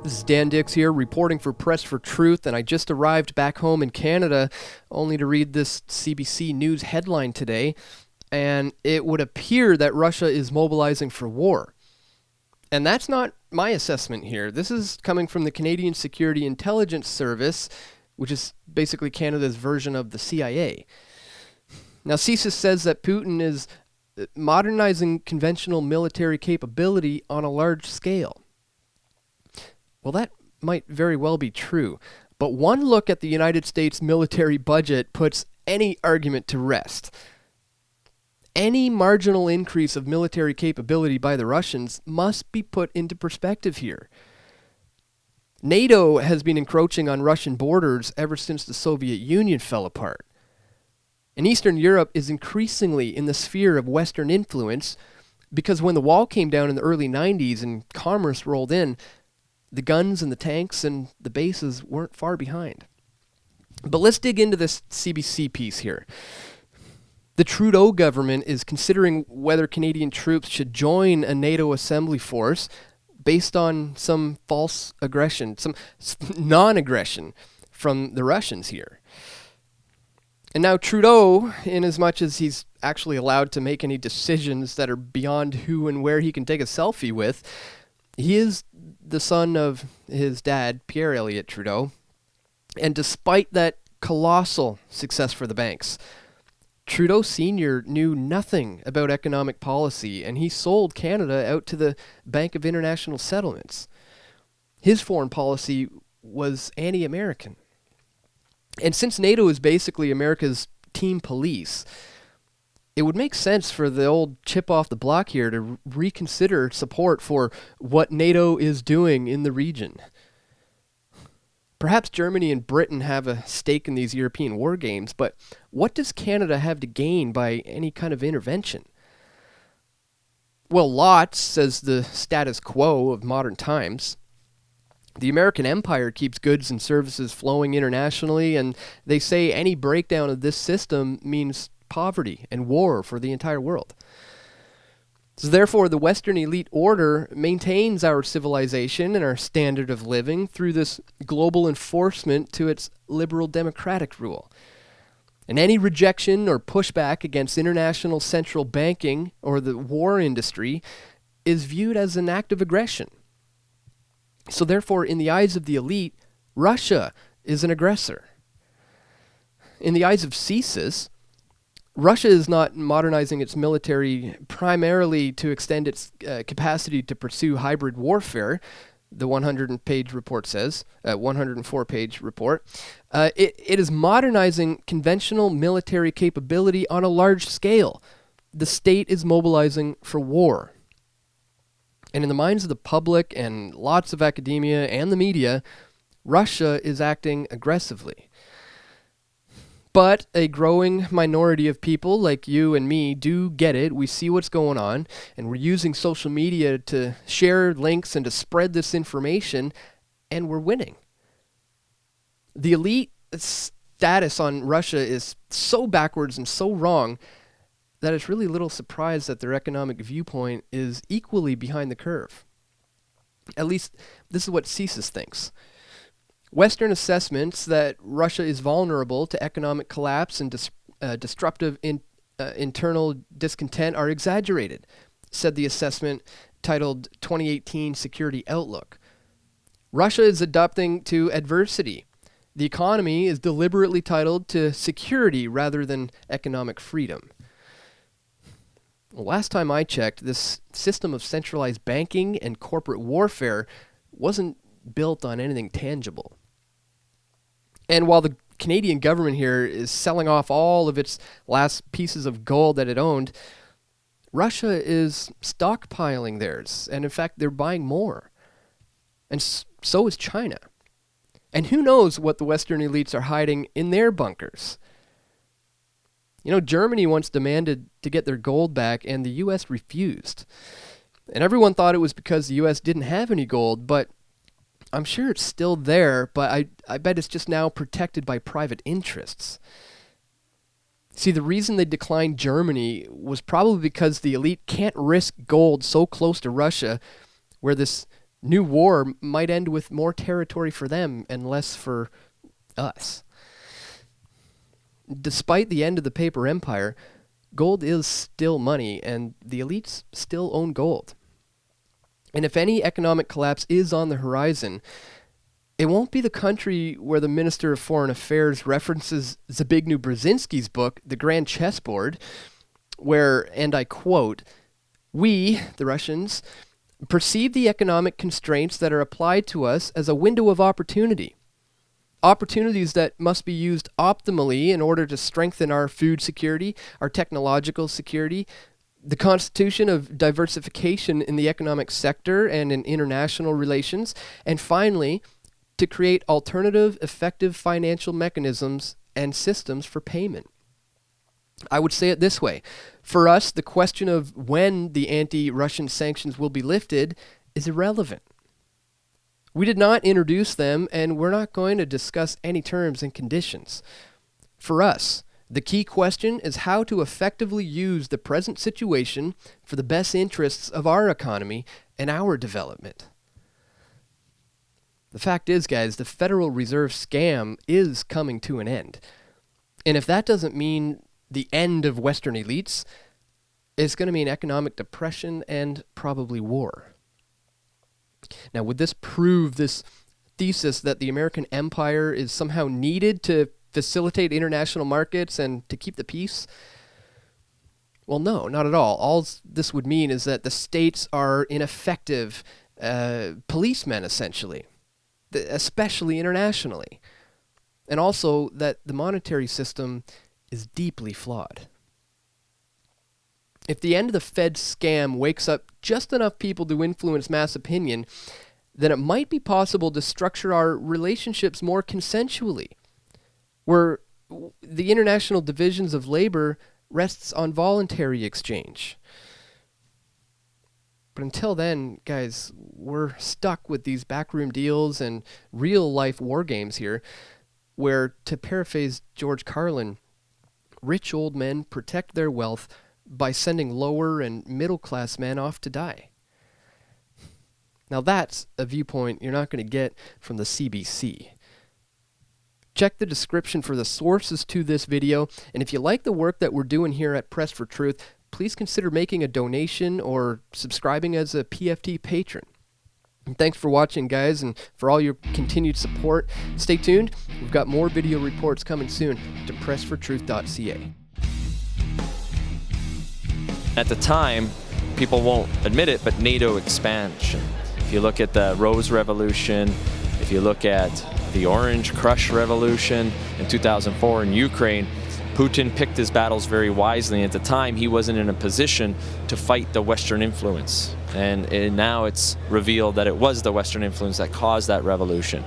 This is Dan Dix here, reporting for Press for Truth, and I just arrived back home in Canada only to read this CBC News headline today, and it would appear that Russia is mobilizing for war. And that's not my assessment here. This is coming from the Canadian Security Intelligence Service, which is basically Canada's version of the CIA. Now, CSIS says that Putin is modernizing conventional military capability on a large scale. Well, that might very well be true, but one look at the United States military budget puts any argument to rest. Any marginal increase of military capability by the Russians must be put into perspective here. NATO has been encroaching on Russian borders ever since the Soviet Union fell apart. And Eastern Europe is increasingly in the sphere of Western influence because when the wall came down in the early 90s and commerce rolled in, the guns and the tanks and the bases weren't far behind. But let's dig into this CBC piece here. The Trudeau government is considering whether Canadian troops should join a NATO assembly force based on some false aggression, some non-aggression from the Russians here. And now Trudeau, in as much as he's actually allowed to make any decisions that are beyond who and where he can take a selfie with, he is the son of his dad, Pierre Elliott Trudeau. And despite that colossal success for the banks, Trudeau Sr. knew nothing about economic policy, and he sold Canada out to the Bank of International Settlements. His foreign policy was anti-American. And since NATO is basically America's team police, it would make sense for the old chip off the block here to reconsider support for what NATO is doing in the region. Perhaps Germany and Britain have a stake in these European war games, but what does Canada have to gain by any kind of intervention? Well, lots, says the status quo of modern times. The American empire keeps goods and services flowing internationally, and they say any breakdown of this system means poverty and war for the entire world. So therefore, the Western elite order maintains our civilization and our standard of living through this global enforcement to its liberal democratic rule. And any rejection or pushback against international central banking or the war industry is viewed as an act of aggression. So therefore, in the eyes of the elite, Russia is an aggressor. In the eyes of CSIS, Russia is not modernizing its military primarily to extend its capacity to pursue hybrid warfare, the 100-page report says, 104-page report. It is modernizing conventional military capability on a large scale. The state is mobilizing for war. And in the minds of the public and lots of academia and the media, Russia is acting aggressively. But a growing minority of people like you and me do get it. We see what's going on, and we're using social media to share links and to spread this information, and we're winning. The elite status on Russia is so backwards and so wrong that it's really little surprise that their economic viewpoint is equally behind the curve. At least, this is what CSIS thinks. Western assessments that Russia is vulnerable to economic collapse and destructive internal discontent are exaggerated, said the assessment titled 2018 Security Outlook. Russia is adapting to adversity. The economy is deliberately titled to security rather than economic freedom. Well, last time I checked, this system of centralized banking and corporate warfare wasn't built on anything tangible. And while the Canadian government here is selling off all of its last pieces of gold that it owned, Russia is stockpiling theirs, and in fact, they're buying more. And so is China. And who knows what the Western elites are hiding in their bunkers. You know, Germany once demanded to get their gold back, and the U.S. refused. And everyone thought it was because the U.S. didn't have any gold, but I'm sure it's still there, but I bet it's just now protected by private interests. See, the reason they declined Germany was probably because the elite can't risk gold so close to Russia, where this New war might end with more territory for them and less for us. Despite the end of the paper empire, gold is still money, and the elites still own gold. And if any economic collapse is on the horizon, it won't be the country where the Minister of Foreign Affairs references Zbigniew Brzezinski's book, The Grand Chessboard, where, and I quote, "We, the Russians, perceive the economic constraints that are applied to us as a window of opportunity. Opportunities that must be used optimally in order to strengthen our food security, our technological security, the constitution of diversification in the economic sector and in international relations, and finally, to create alternative, effective financial mechanisms and systems for payment." I would say it this way. For us, the question of when the anti-Russian sanctions will be lifted is irrelevant. We did not introduce them, and we're not going to discuss any terms and conditions. For us, the key question is how to effectively use the present situation for the best interests of our economy and our development. The fact is, guys, the Federal Reserve scam is coming to an end. And if that doesn't mean the end of Western elites, it's going to mean economic depression and probably war. Now, would this prove this thesis that the American empire is somehow needed to facilitate international markets and to keep the peace? Well, no, not at all. All this would mean is that the states are ineffective policemen, essentially, especially internationally. And also that the monetary system is deeply flawed. If the end of the Fed scam wakes up just enough people to influence mass opinion, then it might be possible to structure our relationships more consensually, where the international divisions of labor rests on voluntary exchange. But until then, guys, we're stuck with these backroom deals and real-life war games here, where, to paraphrase George Carlin, rich old men protect their wealth by sending lower and middle-class men off to die. Now that's a viewpoint you're not going to get from the CBC. Check the description for the sources to this video, and if you like the work that we're doing here at Press for Truth, please consider making a donation or subscribing as a PFT patron. And thanks for watching, guys, and for all your continued support. Stay tuned. We've got more video reports coming soon to pressfortruth.ca. At the time, people won't admit it, but NATO expansion. If you look at the Rose Revolution, if you look at the Orange Crush Revolution in 2004 in Ukraine, Putin picked his battles very wisely. At the time, he wasn't in a position to fight the Western influence. And now it's revealed that it was the Western influence that caused that revolution.